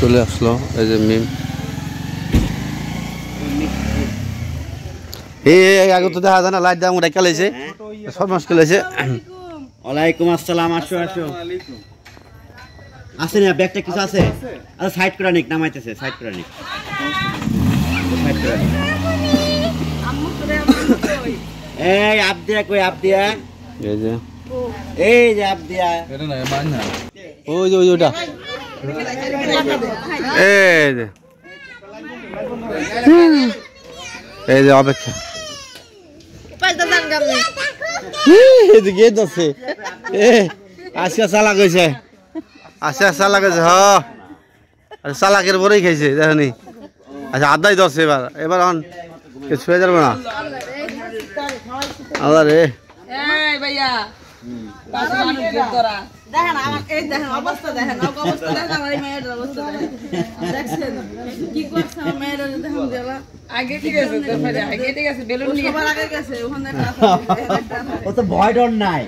চলে আসলো এই যে মিম এই আগে তো দেখা যায় না লাইট দাম ওটা কালেছে সব মাস কালেছে ওয়ালাইকুম আসসালাম আসো আসো আছে না ব্যাগটা কিছু আছে আচ্ছা সাইড করে নিক নামাইতেছে সাইড করে নিক এই আপ দিয়া কই আপ দিয়া এই যে আপ দিয়া এটা না মান না ওই যে ওইটা এই যে অপেক্ষা আজকে চালাক হয়েছে আজকে চালাক হয়েছে চালাকের পরেই খাইছে দেখনি আচ্ছা আদাই ধরছে এবার এবার এখন ছুঁয়ে যাবে না আল্লাহ রে ভয় ডর নাই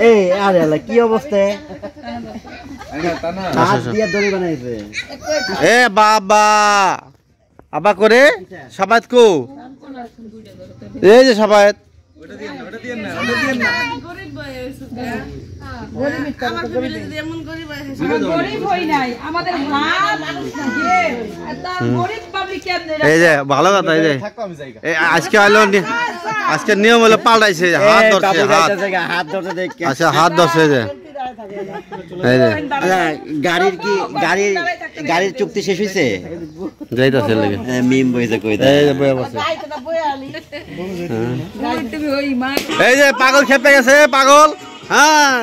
এই আরে কি অবস্থা এ বাবা আবা করে সাবাত কো এই যে সাবাত এই যে ভালো কথা এই যে আজকে আলো আজকে নিয়ম হলো পাল্টাইছে হাত ধরছে আচ্ছা হাত ধরছে যে গাড়ির কি গাড়ির চুক্তি শেষ হয়েছে যাইতাছে লাগে মিম বইছে কই এই যে পাগল খেপে গেছে পাগল হ্যাঁ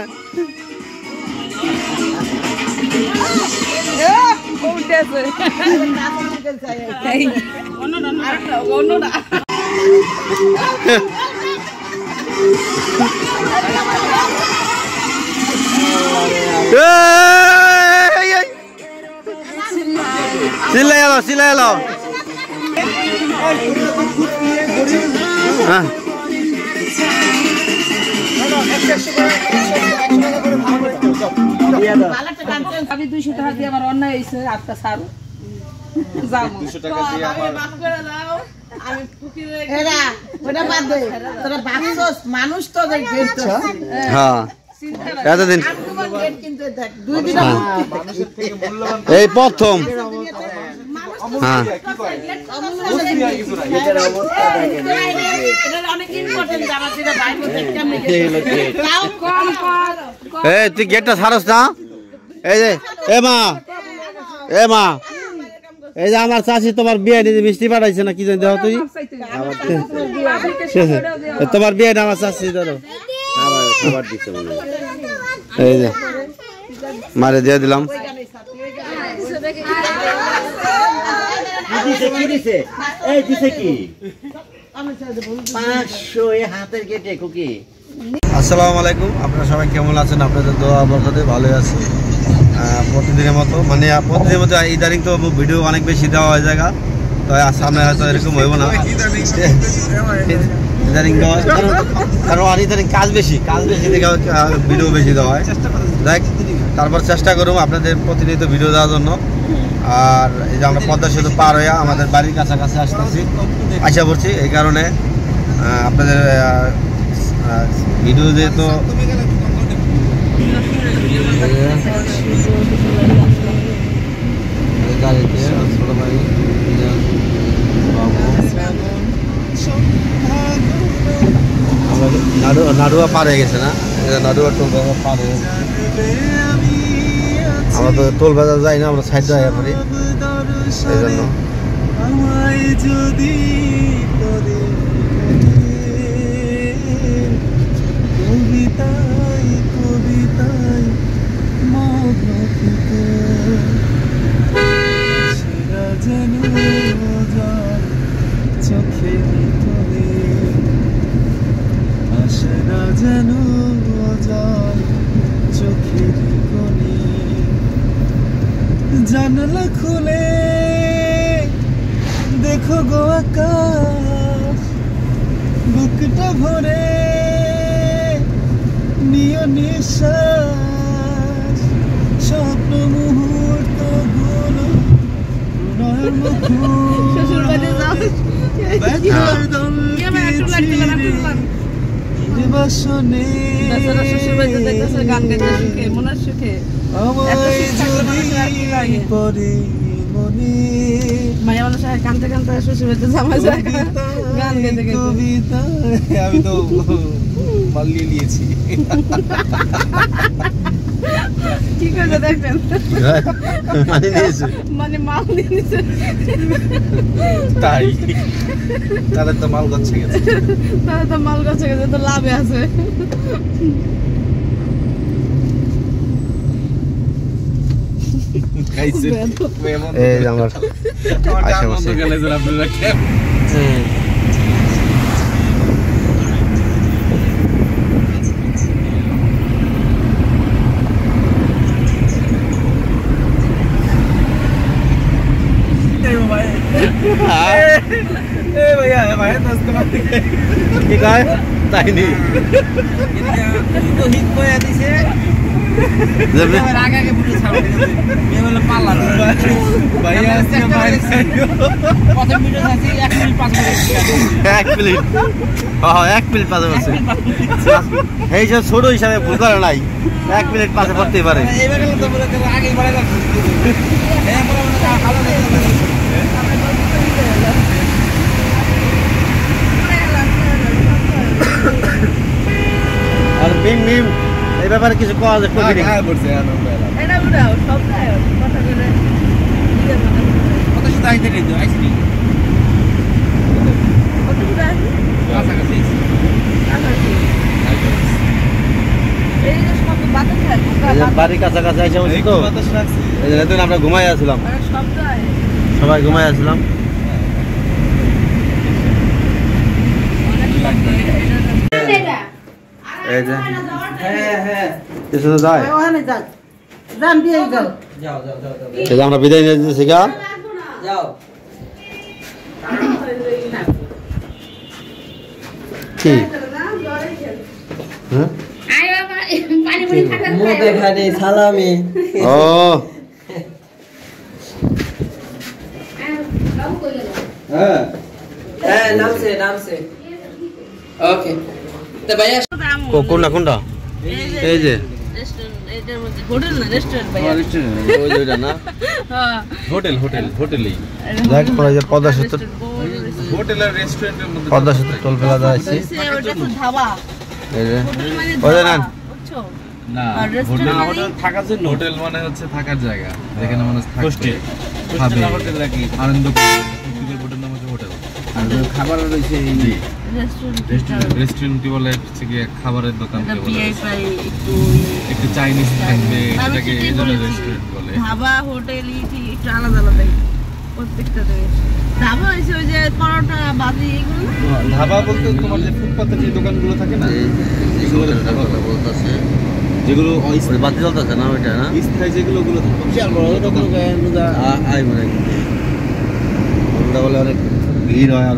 সিলাই এলো হ্যাঁ আমি 200 টাকা দিয়ে আমার অন্যায় হয়েছে আপনি ছাড়ো যাবো 200 টাকা দিয়ে আমি পুকুরে এরা ওটা বাদ দে তোরা বাক্সস মানুষ তো দেখবে হ্যাঁ এতদিন এই প্রথম হ্যাঁ এই তুই গেটটা ছাড়স না এই যে এ মা এই যে আমার চাষি তোমার বিয়ে নিয়ে মিষ্টি পাঠাইছে না কি জানি দেখো তুই তোমার বিয়ে আমার চাষি ধরো এই যে মারে দিয়ে দিলাম আসসালামু আলাইকুম আপনারা সবাই কেমন আছেন আপনাদের দোয়া বরকতে ভালো আছে প্রতিদিনের মতো মানে প্রতিদিনের মতো ইদানিং তো ভিডিও অনেক বেশি দেওয়া হয় জায়গা তো সামনে হয়তো এরকম হইব না ইদানিং দেওয়া কারণ আর ইদানিং কাজ বেশি দেখে ভিডিও বেশি দেওয়া হয় দেখ তারপর চেষ্টা করব আপনাদের প্রতিনিয়ত ভিডিও দেওয়ার জন্য আর এই যে আমরা পদ্মা সেতু পার হয়ে আমাদের বাড়ির কাছাকাছি আসতেছি আশা করছি এই কারণে আপনাদের ভিডিও যেহেতু গাড়িতে ছোট ভাই নাড়ুয়া পার হয়ে গেছে না নাড়ুয়া টোল বাজার পার হয়ে গেছে আমরা তো টোল বাজার যাই না আমরা সাইড যাই পারি সেই জন্য জানলা খুলে গো আকাশ বুকটা ভরে নিয় নিঃশ্বাস স্বপ্ন মুহূর্ত গুলো শ্বশুর বাড়ি যাও শ্বশুর বাড়িতে দেখতেছে গান গাইতে সুখে মনের সুখে মায়া মানুষ কানতে কানতে শ্বশুর বাড়িতে জামা যায় গান গাইতে গাইতে আমি তো মালিয়ে নিয়েছি কি করে দেখেন মানে নিয়েছে মানে মাল নিয়ে নিছে তাই তাদের তো মাল গচ্ছে গেছে তাহলে তো মাল গাছে গেছে তো লাভে আছে খাইছে এই যে আমার আশেপাশে গেলে আপনারা কি কয় তাই নি এক প্লেট পাশে এই যে ছোট হিসাবে ভুল করে নাই 1 প্লেট পাশে পড়তেই পারে আর মিম মিম এই ব্যাপারে কিছু কওয়া যায় কবি এটা উড়াও সব যায় কথা করে কত সাথে আইতে রে তো আইছি কত উড়া কাছাকাছি এই যে সব বাতাস এই যে বাড়ির কাছাকাছি এসে বলছি তো বাতাস রাখছি এই যে রাতে আমরা ঘুমাই আসছিলাম সব যায় সবাই ঘুমাই আসছিলাম এই যে কিছু তো যায় ওখানে যাক যান দিয়ে যাও এই যে আমরা বিদায় নিয়ে দিচ্ছি গা কি হ্যাঁ সালামি ও হ্যাঁ নামছে ওকে তো ভাইয়া কোনটা কোনটা এই যে হোটেল না রেস্টুরেন্ট ভাই ওই যে ওইটা না হ্যাঁ হোটেলেই দেখ ওই যে পদ্মা সেতু হোটেল আর রেস্টুরেন্টের মধ্যে পদ্মা সেতু টোল প্লাজা আছে ওটা তো ধাবা এই যে হোটেল মানে ওই যে ধাবা, নেন বুঝছো? না আর restaurant হোটেল মানে? থাকার জন্য হোটেল মানে হচ্ছে থাকার জায়গা যেখানে মানুষ থাকবে খাবে হোটেল রাখি আনন্দ করবে হোটেল নাম হচ্ছে হোটেল আর খাবার রয়েছে এই রেস্টুরেন্ট রেস্টুরেন্ট কি বলে হচ্ছে কি খাবারের দোকান এটা বলে ভিআইপি একটু একটু চাইনিজ থাকবে আমি এটাকে সেটাই এই জন্য বলেছি। রেস্টুরেন্ট বলে ধাবা হোটেল ঠিক একটু আলাদা আলাদাই প্রত্যেকটা থেকে ধাবা হয়েছে ওই যে পরোটা বাজি এগুলো না? ধাবা বলতে তোমার যে ফুটপাতে যে দোকানগুলো থাকে না যেগুলো ওই বাতি জ্বলতেছে না ওইটা না স্থায়ী যেগুলো ওগুলো বিশাল বড় দোকান আই মনে ওটা বলে অনেক ভিড় হয় আর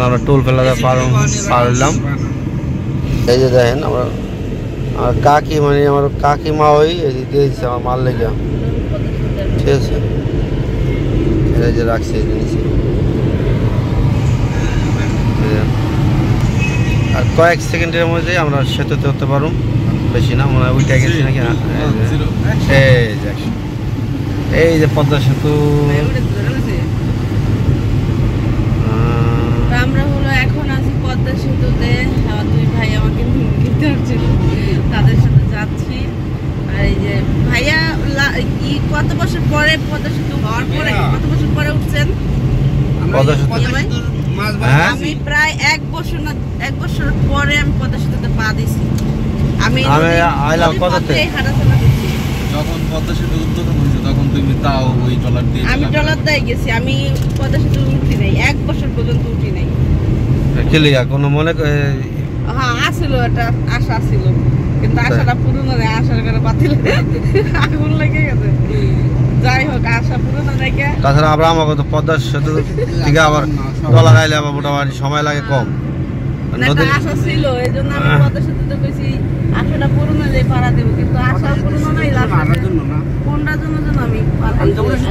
আমরা টোল প্লাজা পার হইলাম এই যে দেখেন আমরা আমার কাকি মানে আমার কাকিমা ওই দিয়েছে আমার মাল লেগে ঠিক আছে এই যে রাখছি এই জিনিস আর কয়েক সেকেন্ডের মধ্যে আমরা সেতুতে হতে পারবো বেশি না মনে হয় ওইটা গেছি নাকি এই যে পদ্মা সেতু আমরা হলো এখন আছি পদ্মা সেতুতে আমার দুই ভাই আমাকে নিতে আসছিল তাদের সাথে যাচ্ছি আর এই যে ভাইয়া কত বছর পরে পদ্মা সেতু হওয়ার পরে কত বছর পরে উঠছেন পদ্মা সেতু হ্যাঁ আমি প্রায় 1 বছর পরে আমি পদ্মা সেতুতে পা দিছি আমি আইলাম কততে হাঁটাচলা করছি যখন পদ্মা সেতু উদ্বোধন হয়েছে তখন তুমি তাও ওই ট্রলার দিয়ে আমি ট্রলার দিয়ে গেছি আমি পদ্মা সেতু উঠি নাই 1 বছর পর্যন্ত উঠি নাই কি লিগা কোনো মনে হ্যাঁ আসছিল একটা আশা ছিল কিন্তু আশাটা পূরণ হয় আশার করে বাতিল আগুন লেগে গেছে যাই হোক আশা পূরণ নাকি তাছাড়া আমরা আমাকে তো পদ্মা সেতু থেকে আবার টলা গাইলে আবার মোটামুটি সময় লাগে কম একটা আশা ছিল এই জন্য আমি পদ্মা সেতুতে কইছি আশাটা পূরণ হলে পাড়া দেবো কিন্তু আশা পূরণ নাই কোনটার জন্য যেন আমি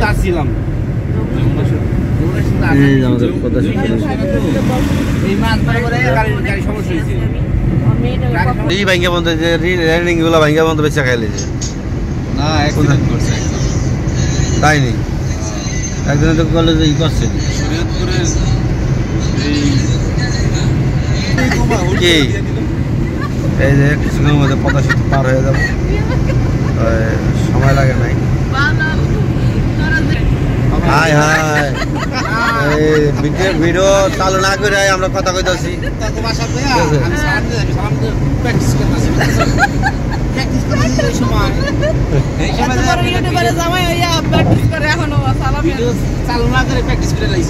আসছিলাম এই যে আমাদের পদ্মা সেতু এই মাছ বরাবর গাড়ি সমস্যা হয়েছে এই ভাঙ্গা বন্ধ যে রেলিং গুলো ভাঙ্গা বন্ধ বেচা খাইলে যে না অ্যাক্সিডেন্ট করছে একদম। তাই নেই একদিনে তো কলেজে ই করছে শরীয়তপুরের কি এই যে কিছুক্ষণের মধ্যে পদ্মা সেতু পার হয়ে যাবো সময় লাগে নাই হাই হাই এই ভিডিও চালু না করে আমরা কথা কইতাছি ইউটিউবারে জামাই হইয়া প্র্যাকটিস করে এখনো সালামি চালু না করে প্র্যাকটিস করে লাইছি